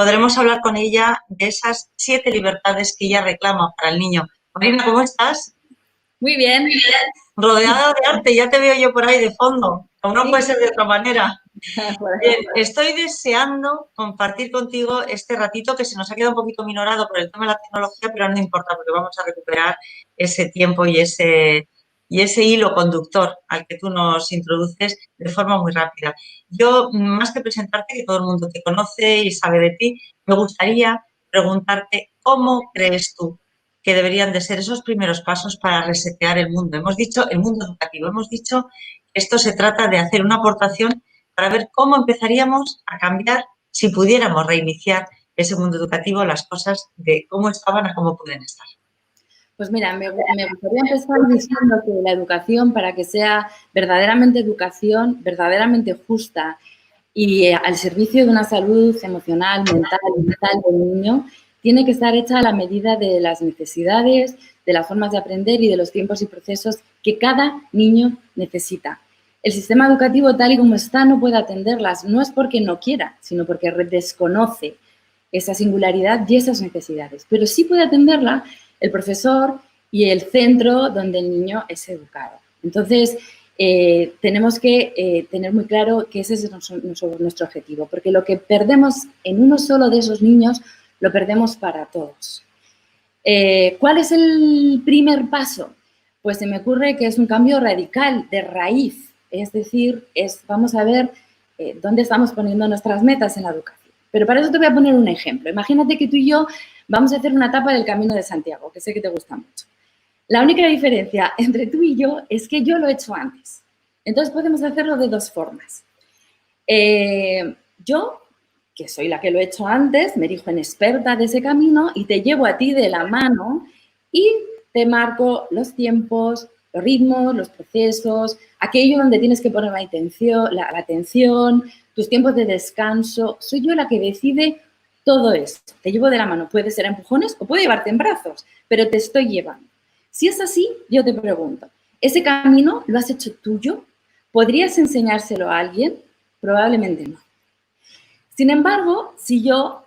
podremos hablar con ella de esas 7 libertades que ella reclama para el niño. Marina, ¿cómo estás? Muy bien. Rodeada de arte, ya te veo yo por ahí de fondo, como no puede Sí. ser de otra manera. Por Bien, ejemplo. estoy deseando compartir contigo este ratito que se nos ha quedado un poquito minorado por el tema de la tecnología, pero no importa porque vamos a recuperar ese tiempo y ese hilo conductor al que tú nos introduces de forma muy rápida. Yo, más que presentarte, que todo el mundo te conoce y sabe de ti, me gustaría preguntarte cómo crees tú que deberían de ser esos primeros pasos para resetear el mundo. Hemos dicho el mundo educativo, hemos dicho que esto se trata de hacer una aportación para ver cómo empezaríamos a cambiar si pudiéramos reiniciar ese mundo educativo, las cosas de cómo estaban a cómo pueden estar. Pues mira, me gustaría empezar diciendo que la educación, para que sea verdaderamente educación, verdaderamente justa y al servicio de una salud emocional, mental y vital del niño, tiene que estar hecha a la medida de las necesidades, de las formas de aprender y de los tiempos y procesos que cada niño necesita. El sistema educativo tal y como está no puede atenderlas, no es porque no quiera, sino porque desconoce esa singularidad y esas necesidades, pero sí puede atenderla el profesor y el centro donde el niño es educado. Entonces, tenemos que tener muy claro que ese es nuestro objetivo, porque lo que perdemos en uno solo de esos niños, lo perdemos para todos. ¿Cuál es el primer paso? Pues se me ocurre que es un cambio radical, de raíz, es decir, vamos a ver dónde estamos poniendo nuestras metas en la educación. Pero para eso te voy a poner un ejemplo. Imagínate que tú y yo vamos a hacer una etapa del Camino de Santiago, que sé que te gusta mucho. La única diferencia entre tú y yo es que yo lo he hecho antes. Entonces podemos hacerlo de dos formas. Yo, que soy la que lo he hecho antes, me erijo en experta de ese camino y te llevo a ti de la mano y te marco los tiempos, los ritmos, los procesos, aquello donde tienes que poner la atención, tus tiempos de descanso. Soy yo la que decide todo esto. Te llevo de la mano. Puede ser a empujones o puede llevarte en brazos, pero te estoy llevando. Si es así, yo te pregunto, ¿ese camino lo has hecho tuyo? ¿Podrías enseñárselo a alguien? Probablemente no. Sin embargo, si yo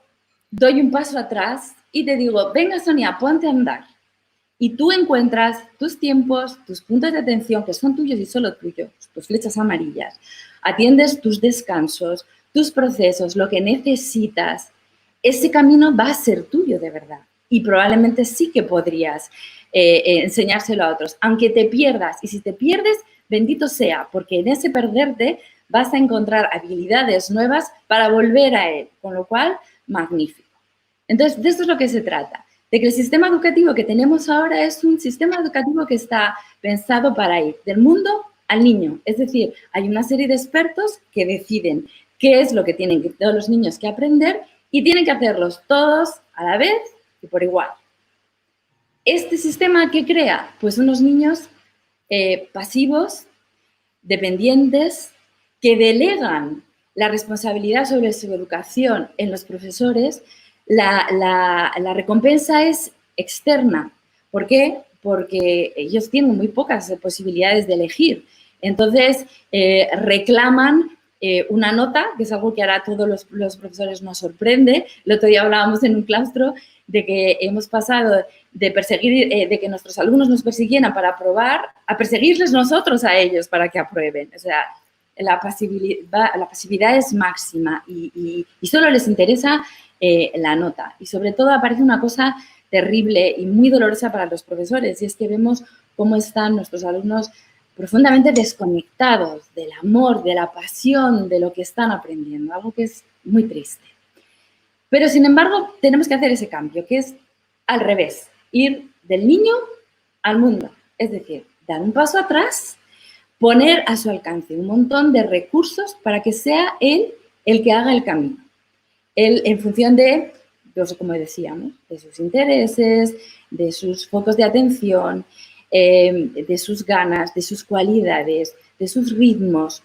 doy un paso atrás y te digo, venga Sonia, ponte a andar, y tú encuentras tus tiempos, tus puntos de atención, que son tuyos y solo tuyos, tus flechas amarillas, atiendes tus descansos, tus procesos, lo que necesitas, ese camino va a ser tuyo de verdad. Y probablemente sí que podrías enseñárselo a otros, aunque te pierdas. Y si te pierdes, bendito sea, porque en ese perderte vas a encontrar habilidades nuevas para volver a él, con lo cual, magnífico. Entonces, de esto es lo que se trata, de que el sistema educativo que tenemos ahora es un sistema educativo que está pensado para ir del mundo al niño. Es decir, hay una serie de expertos que deciden qué es lo que tienen todos los niños que aprender y tienen que hacerlos todos a la vez y por igual. ¿Este sistema qué crea? Pues unos niños pasivos, dependientes, que delegan la responsabilidad sobre su educación en los profesores. La recompensa es externa. ¿Por qué? Porque ellos tienen muy pocas posibilidades de elegir. Entonces, reclaman una nota, que es algo que ahora a todos los profesores nos sorprende. El otro día hablábamos en un claustro de que hemos pasado de perseguir, de que nuestros alumnos nos persiguieran para aprobar, a perseguirles nosotros a ellos para que aprueben. O sea, la pasividad es máxima y solo les interesa la nota. Y sobre todo aparece una cosa terrible y muy dolorosa para los profesores, y es que vemos cómo están nuestros alumnos profundamente desconectados del amor, de la pasión, de lo que están aprendiendo, algo que es muy triste. Pero, sin embargo, tenemos que hacer ese cambio, que es al revés, ir del niño al mundo. Es decir, dar un paso atrás, poner a su alcance un montón de recursos para que sea él el que haga el camino. Él, en función de, como decíamos, de sus intereses, de sus focos de atención, de sus ganas, de sus cualidades, de sus ritmos.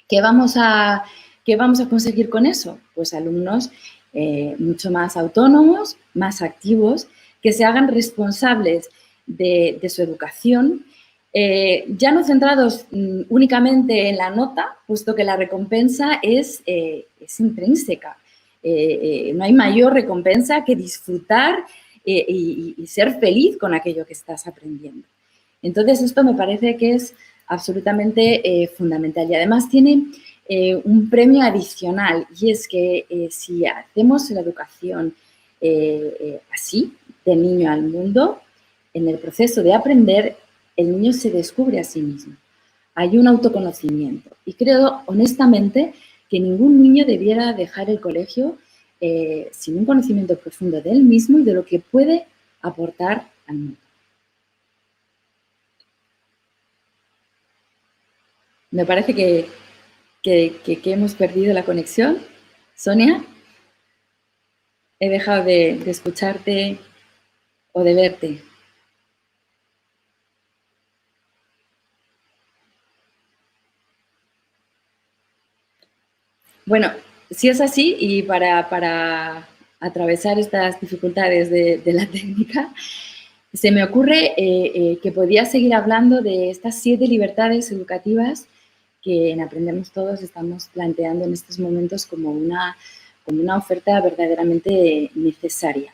¿Qué vamos a conseguir con eso? Pues alumnos mucho más autónomos, más activos, que se hagan responsables de su educación, ya no centrados únicamente en la nota, puesto que la recompensa es intrínseca. no hay mayor recompensa que disfrutar y ser feliz con aquello que estás aprendiendo. Entonces, esto me parece que es absolutamente fundamental y además tiene un premio adicional y es que si hacemos la educación así, de niño al mundo, en el proceso de aprender, el niño se descubre a sí mismo. Hay un autoconocimiento y creo honestamente que ningún niño debiera dejar el colegio sin un conocimiento profundo de él mismo y de lo que puede aportar al mundo. Me parece que hemos perdido la conexión. Sonia, he dejado de escucharte o de verte. Bueno, si es así y para atravesar estas dificultades de la técnica, se me ocurre que podía seguir hablando de estas 7 libertades educativas que en Aprendemos Todos estamos planteando en estos momentos como una oferta verdaderamente necesaria.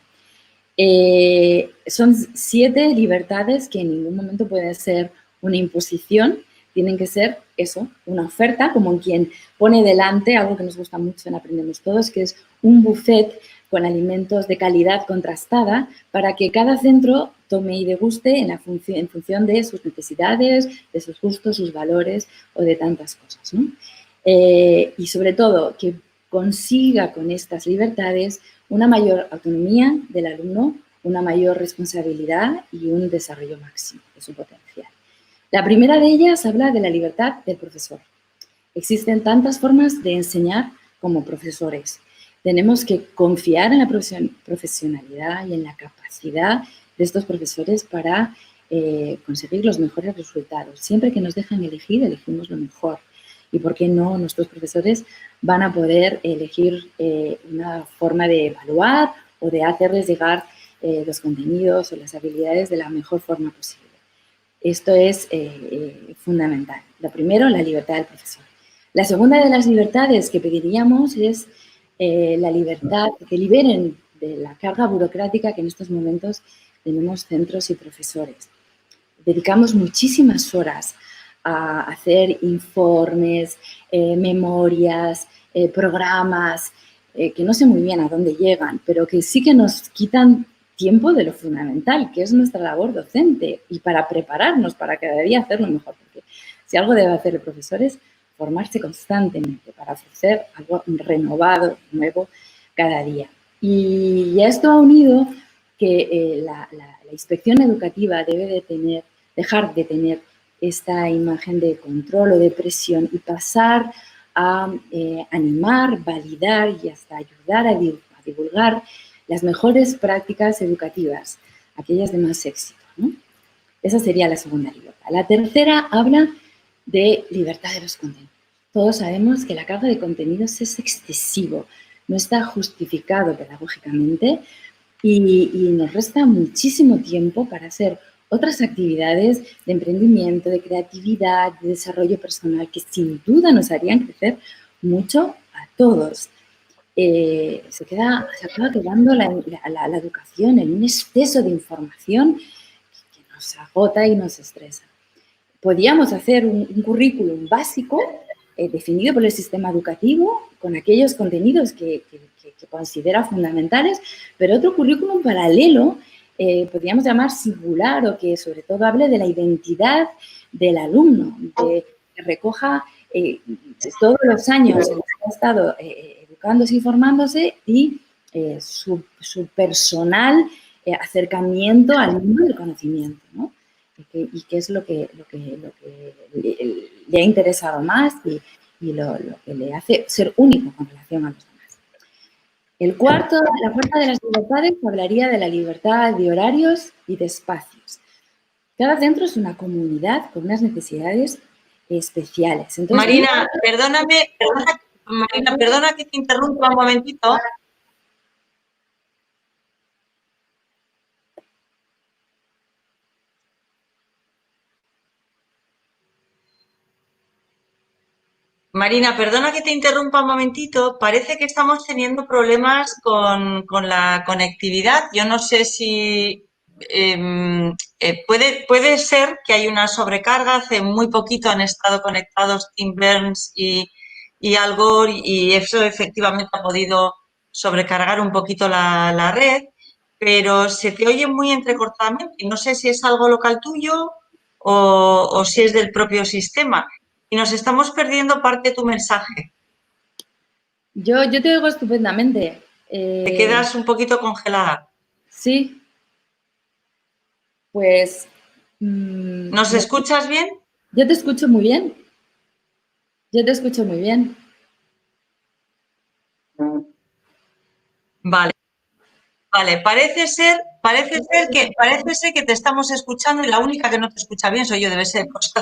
Son 7 libertades que en ningún momento pueden ser una imposición, tienen que ser eso, una oferta, como en quien pone delante algo que nos gusta mucho en Aprendemos Todos, que es un buffet con alimentos de calidad contrastada para que cada centro tome y deguste en función de sus necesidades, de sus gustos, sus valores o de tantas cosas, ¿no? Y sobre todo, que consiga con estas libertades una mayor autonomía del alumno, una mayor responsabilidad y un desarrollo máximo de su potencial. La primera de ellas habla de la libertad del profesor. Existen tantas formas de enseñar como profesores. Tenemos que confiar en la profesionalidad y en la capacidad de estos profesores para conseguir los mejores resultados. Siempre que nos dejan elegir, elegimos lo mejor. Y por qué no, nuestros profesores van a poder elegir una forma de evaluar o de hacerles llegar los contenidos o las habilidades de la mejor forma posible. Esto es fundamental. Lo primero, la libertad del profesor. La segunda de las libertades que pediríamos es la libertad, que liberen de la carga burocrática que en estos momentos tenemos centros y profesores. Dedicamos muchísimas horas a hacer informes, memorias, programas, que no sé muy bien a dónde llegan, pero que sí que nos quitan tiempo de lo fundamental, que es nuestra labor docente y para prepararnos para cada día hacerlo mejor. Porque si algo debe hacer el profesor es formarse constantemente para ofrecer algo renovado, nuevo, cada día. Y a esto ha unido que la inspección educativa debe de dejar de tener esta imagen de control o de presión y pasar a animar, validar y hasta ayudar a divulgar las mejores prácticas educativas, aquellas de más éxito, ¿no? Esa sería la segunda libertad. La tercera habla de libertad de los contenidos. Todos sabemos que la carga de contenidos es excesivo, no está justificado pedagógicamente y nos resta muchísimo tiempo para hacer otras actividades de emprendimiento, de creatividad, de desarrollo personal que sin duda nos harían crecer mucho a todos. Se acaba quedando la educación en un exceso de información que nos agota y nos estresa. Podríamos hacer un currículum básico definido por el sistema educativo con aquellos contenidos que considera fundamentales, pero otro currículum paralelo podríamos llamar singular o que sobre todo hable de la identidad del alumno, que recoja todos los años en los que ha estado educándose y formándose y su personal acercamiento al mundo del conocimiento, ¿no? Y qué es lo que le ha interesado más y lo que le hace ser único con relación a los demás. La cuarta de las libertades hablaría de la libertad de horarios y de espacios. Cada centro es una comunidad con unas necesidades especiales. Entonces, Marina, perdona que te interrumpa un momentito. Marina, perdona que te interrumpa un momentito. Parece que estamos teniendo problemas con la conectividad. Yo no sé si puede ser que hay una sobrecarga. Hace muy poquito han estado conectados Tim Burns y Al Gore y eso efectivamente ha podido sobrecargar un poquito la red, pero se te oye muy entrecortadamente. Y no sé si es algo local tuyo o si es del propio sistema y nos estamos perdiendo parte de tu mensaje. Yo te oigo estupendamente. Te quedas un poquito congelada. Sí, pues ¿Nos escuchas bien? yo te escucho muy bien. Yo te escucho muy bien. Vale, vale. Parece ser que te estamos escuchando y la única que no te escucha bien soy yo, debe ser cosa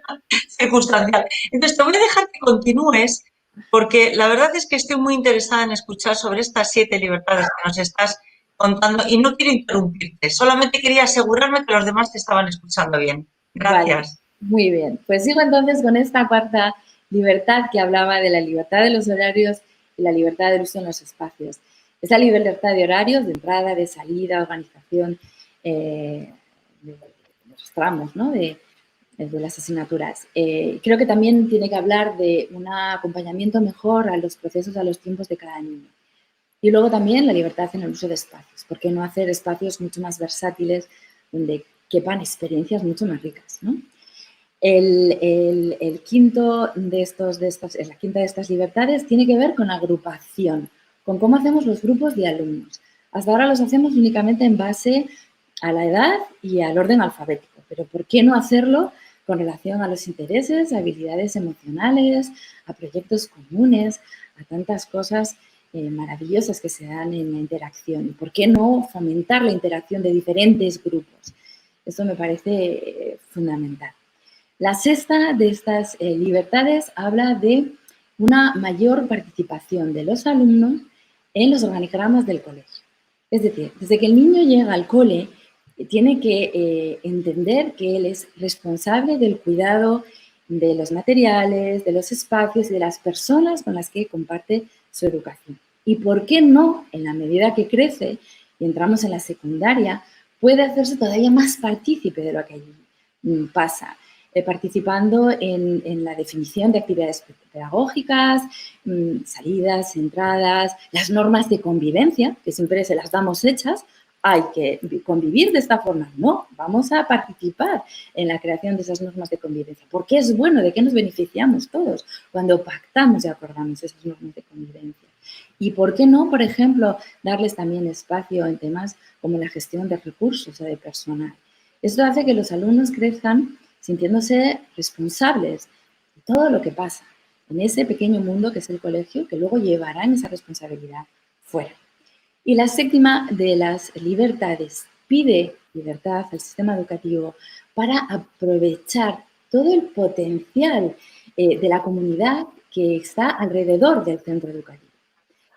Ah, circunstancial. Entonces te voy a dejar que continúes porque la verdad es que estoy muy interesada en escuchar sobre estas 7 libertades que nos estás contando y no quiero interrumpirte, solamente quería asegurarme que los demás te estaban escuchando bien. vale, Gracias. muy bien. Pues sigo entonces con esta cuarta libertad que hablaba de la libertad de los horarios y la libertad del uso en los espacios. Esa libertad de horarios, de entrada, de salida, organización de los tramos, ¿no? De las asignaturas. Creo que también tiene que hablar de un acompañamiento mejor a los procesos, a los tiempos de cada niño. Y luego también la libertad en el uso de espacios. ¿Por qué no hacer espacios mucho más versátiles donde quepan experiencias mucho más ricas? ¿No? El quinto la quinta de estas libertades tiene que ver con la agrupación, con cómo hacemos los grupos de alumnos. Hasta ahora los hacemos únicamente en base a la edad y al orden alfabético, pero ¿por qué no hacerlo con relación a los intereses, a habilidades emocionales, a proyectos comunes, a tantas cosas maravillosas que se dan en la interacción? ¿Y por qué no fomentar la interacción de diferentes grupos? Esto me parece fundamental. La sexta de estas libertades habla de una mayor participación de los alumnos en los organigramas del colegio. Es decir, desde que el niño llega al cole, tiene que entender que él es responsable del cuidado de los materiales, de los espacios y de las personas con las que comparte su educación. Y por qué no, en la medida que crece y entramos en la secundaria, puede hacerse todavía más partícipe de lo que allí pasa, participando en la definición de actividades pedagógicas, salidas, entradas, las normas de convivencia, que siempre se las damos hechas. Hay que convivir de esta forma. No, vamos a participar en la creación de esas normas de convivencia. Porque es bueno, ¿de qué nos beneficiamos todos cuando pactamos y acordamos esas normas de convivencia? Y por qué no, por ejemplo, darles también espacio en temas como la gestión de recursos o de personal. Esto hace que los alumnos crezcan sintiéndose responsables de todo lo que pasa en ese pequeño mundo que es el colegio, que luego llevarán esa responsabilidad fuera. Y la séptima de las libertades pide libertad al sistema educativo para aprovechar todo el potencial de la comunidad que está alrededor del centro educativo.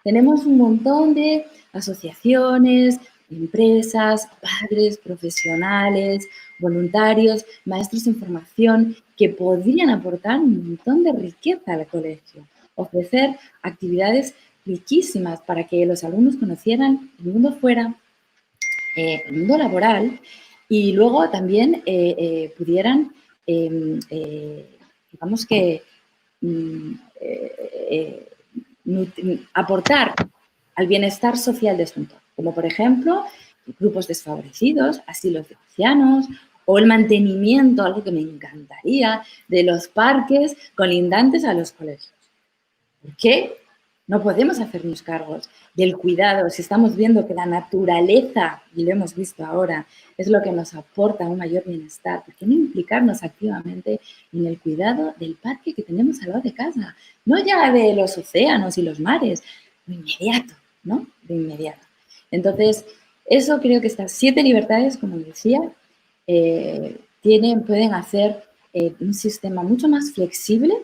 Tenemos un montón de asociaciones, empresas, padres, profesionales, voluntarios, maestros en formación que podrían aportar un montón de riqueza al colegio, ofrecer actividades riquísimas para que los alumnos conocieran el mundo fuera, el mundo laboral y luego también pudieran, digamos que, aportar al bienestar social de su entorno, como por ejemplo grupos desfavorecidos, asilos de ancianos o el mantenimiento, algo que me encantaría, de los parques colindantes a los colegios. ¿Por qué no podemos hacernos cargos del cuidado si estamos viendo que la naturaleza, y lo hemos visto ahora, es lo que nos aporta un mayor bienestar? ¿Por qué no implicarnos activamente en el cuidado del parque que tenemos al lado de casa? No ya de los océanos y los mares, de inmediato, ¿no? De inmediato. Entonces, eso creo que estas 7 libertades, como decía, pueden hacer un sistema mucho más flexible,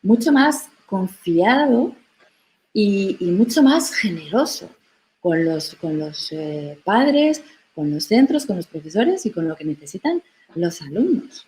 mucho más confiado y mucho más generoso con los padres, con los centros, con los profesores y con lo que necesitan los alumnos.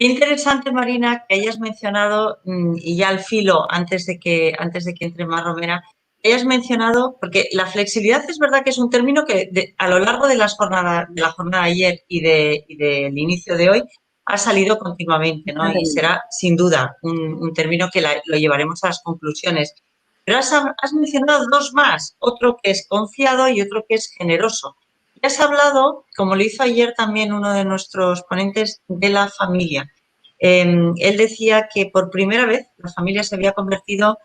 Qué interesante, Marina, que hayas mencionado, y ya al filo, antes de que entre más Romera, que hayas mencionado, porque la flexibilidad es verdad que es un término que a lo largo de de la jornada de ayer y del inicio de hoy ha salido continuamente, ¿no? Y será sin duda un término que lo llevaremos a las conclusiones. Pero has mencionado dos más, otro que es confiado y otro que es generoso. Y has hablado, como lo hizo ayer también uno de nuestros ponentes, de la familia. Él decía que por primera vez la familia se había convertido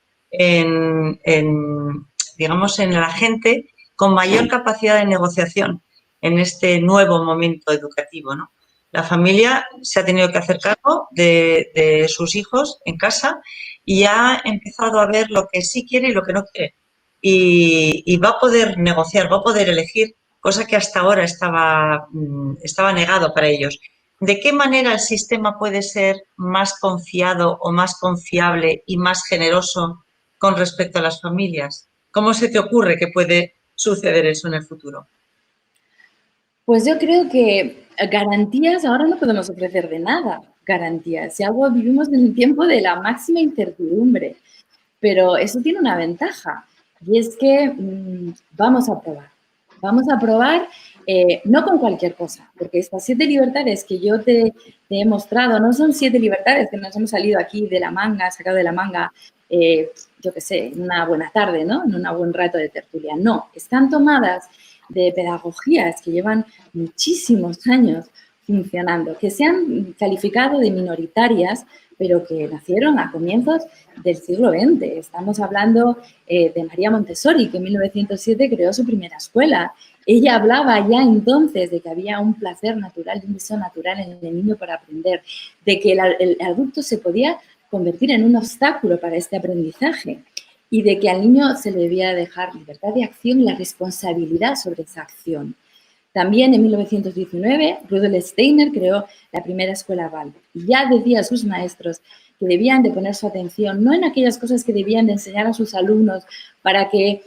digamos, en el agente con mayor capacidad de negociación en este nuevo momento educativo, ¿no? La familia se ha tenido que hacer cargo de sus hijos en casa y ha empezado a ver lo que sí quiere y lo que no quiere. Y va a poder negociar, va a poder elegir, cosa que hasta ahora estaba negado para ellos. ¿De qué manera el sistema puede ser más confiado o más confiable y más generoso con respecto a las familias? ¿Cómo se te ocurre que puede suceder eso en el futuro? Pues yo creo que garantías ahora no podemos ofrecer de nada, garantías. Si algo vivimos en un tiempo de la máxima incertidumbre, pero eso tiene una ventaja y es que vamos a probar no con cualquier cosa, porque estas 7 libertades que yo te he mostrado no son 7 libertades que nos hemos salido aquí de la manga, sacado de la manga, yo qué sé, en una buena tarde, ¿no? En un buen rato de tertulia. No, están tomadas de pedagogías que llevan muchísimos años funcionando, que se han calificado de minoritarias, pero que nacieron a comienzos del siglo XX. Estamos hablando de María Montessori, que en 1907 creó su primera escuela. Ella hablaba ya entonces de que había un placer natural, un deseo natural en el niño para aprender, de que el adulto se podía convertir en un obstáculo para este aprendizaje y de que al niño se le debía dejar libertad de acción y la responsabilidad sobre esa acción. También en 1919, Rudolf Steiner creó la primera escuela Waldorf y ya decía a sus maestros que debían de poner su atención no en aquellas cosas que debían de enseñar a sus alumnos para que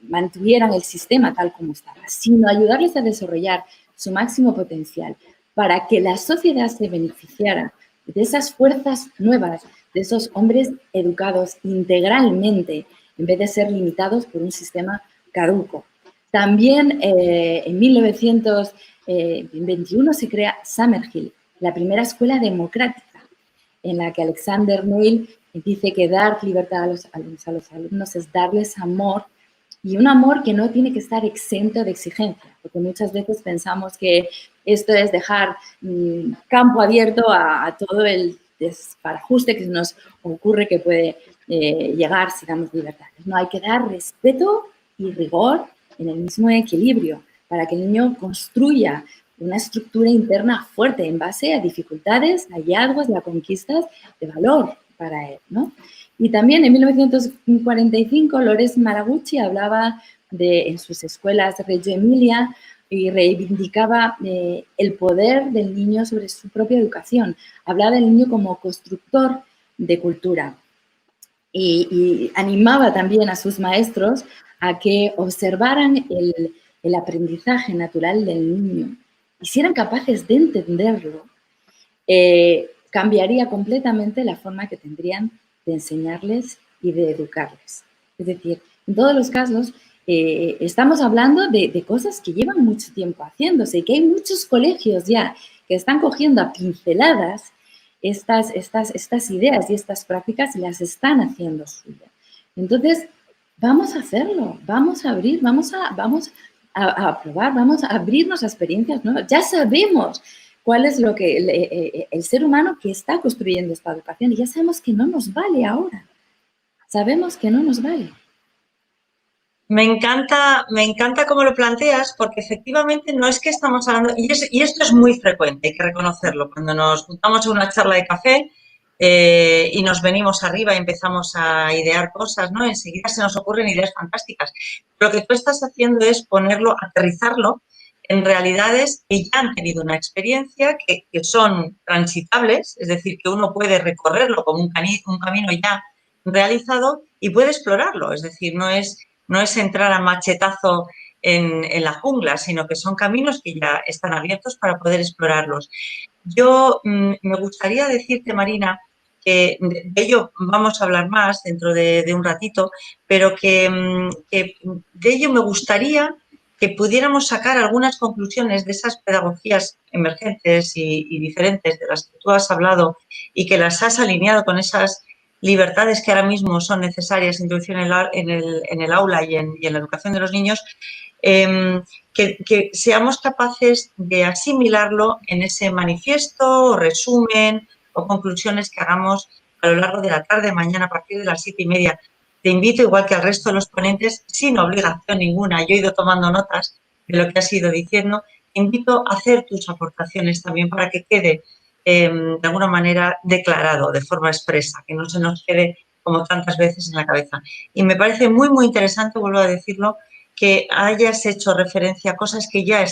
mantuvieran el sistema tal como estaba, sino ayudarles a desarrollar su máximo potencial para que la sociedad se beneficiara de esas fuerzas nuevas, de esos hombres educados integralmente, en vez de ser limitados por un sistema caduco. También en 1921 se crea Summerhill, la primera escuela democrática, en la que Alexander Neil dice que dar libertad a los alumnos es darles amor, y un amor que no tiene que estar exento de exigencia, porque muchas veces pensamos que esto es dejar campo abierto a todo el desbarajuste que nos ocurre que puede llegar si damos libertades. No, hay que dar respeto y rigor en el mismo equilibrio para que el niño construya una estructura interna fuerte en base a dificultades, hallazgos y a conquistas de valor para él, ¿no? Y también en 1945 Lorenz Maraguchi hablaba en sus escuelas Reggio Emilia y reivindicaba el poder del niño sobre su propia educación. Hablaba del niño como constructor de cultura y animaba también a sus maestros a que observaran el aprendizaje natural del niño y si eran capaces de entenderlo, cambiaría completamente la forma que tendrían de enseñarles y de educarles. Es decir, en todos los casos estamos hablando de cosas que llevan mucho tiempo haciéndose y que hay muchos colegios ya que están cogiendo a pinceladas estas ideas y estas prácticas y las están haciendo suyas. Entonces, vamos a hacerlo, vamos a abrir, vamos a probar, vamos a abrirnos a experiencias nuevas. Ya sabemos cuál es lo que el ser humano que está construyendo esta educación y ya sabemos que no nos vale ahora. Sabemos que no nos vale. Me encanta cómo lo planteas, porque efectivamente no es que estamos hablando, y esto es muy frecuente, hay que reconocerlo, cuando nos juntamos a una charla de café y nos venimos arriba y empezamos a idear cosas, ¿no? Enseguida se nos ocurren ideas fantásticas. Lo que tú estás haciendo es ponerlo, aterrizarlo en realidades que ya han tenido una experiencia, que son transitables, es decir, que uno puede recorrerlo como un camino ya realizado y puede explorarlo, es decir, no es entrar a machetazo en la jungla, sino que son caminos que ya están abiertos para poder explorarlos. Yo me gustaría decirte, Marina, que de ello vamos a hablar más dentro de un ratito, pero que de ello me gustaría que pudiéramos sacar algunas conclusiones de esas pedagogías emergentes y diferentes de las que tú has hablado y que las has alineado con esas libertades que ahora mismo son necesarias introducir en el aula y en la educación de los niños, eh, que seamos capaces de asimilarlo en ese manifiesto, o resumen o conclusiones que hagamos a lo largo de la tarde, mañana a partir de las 7:30. Te invito, igual que al resto de los ponentes, sin obligación ninguna, yo he ido tomando notas de lo que has ido diciendo, te invito a hacer tus aportaciones también para que quede de alguna manera declarado de forma expresa, que no se nos quede como tantas veces en la cabeza. Y me parece muy, muy interesante, vuelvo a decirlo, que hayas hecho referencia a cosas que ya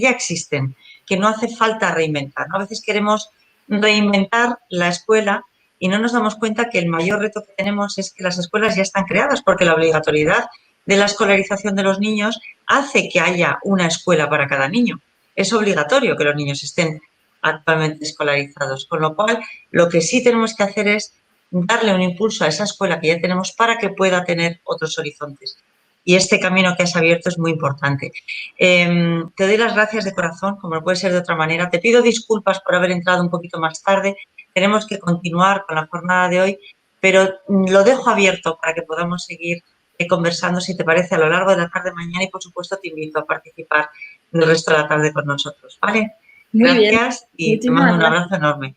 existen, que no hace falta reinventar, ¿no? A veces queremos reinventar la escuela y no nos damos cuenta que el mayor reto que tenemos es que las escuelas ya están creadas, porque la obligatoriedad de la escolarización de los niños hace que haya una escuela para cada niño. Es obligatorio que los niños estén actualmente escolarizados, con lo cual lo que sí tenemos que hacer es darle un impulso a esa escuela que ya tenemos para que pueda tener otros horizontes. Y este camino que has abierto es muy importante. Te doy las gracias de corazón, como no puede ser de otra manera. Te pido disculpas por haber entrado un poquito más tarde. Tenemos que continuar con la jornada de hoy, pero lo dejo abierto para que podamos seguir conversando, si te parece, a lo largo de la tarde mañana y, por supuesto, te invito a participar el resto de la tarde con nosotros, ¿vale? Muy bien, Gracias y te mando muchísimas un gracias. abrazo enorme.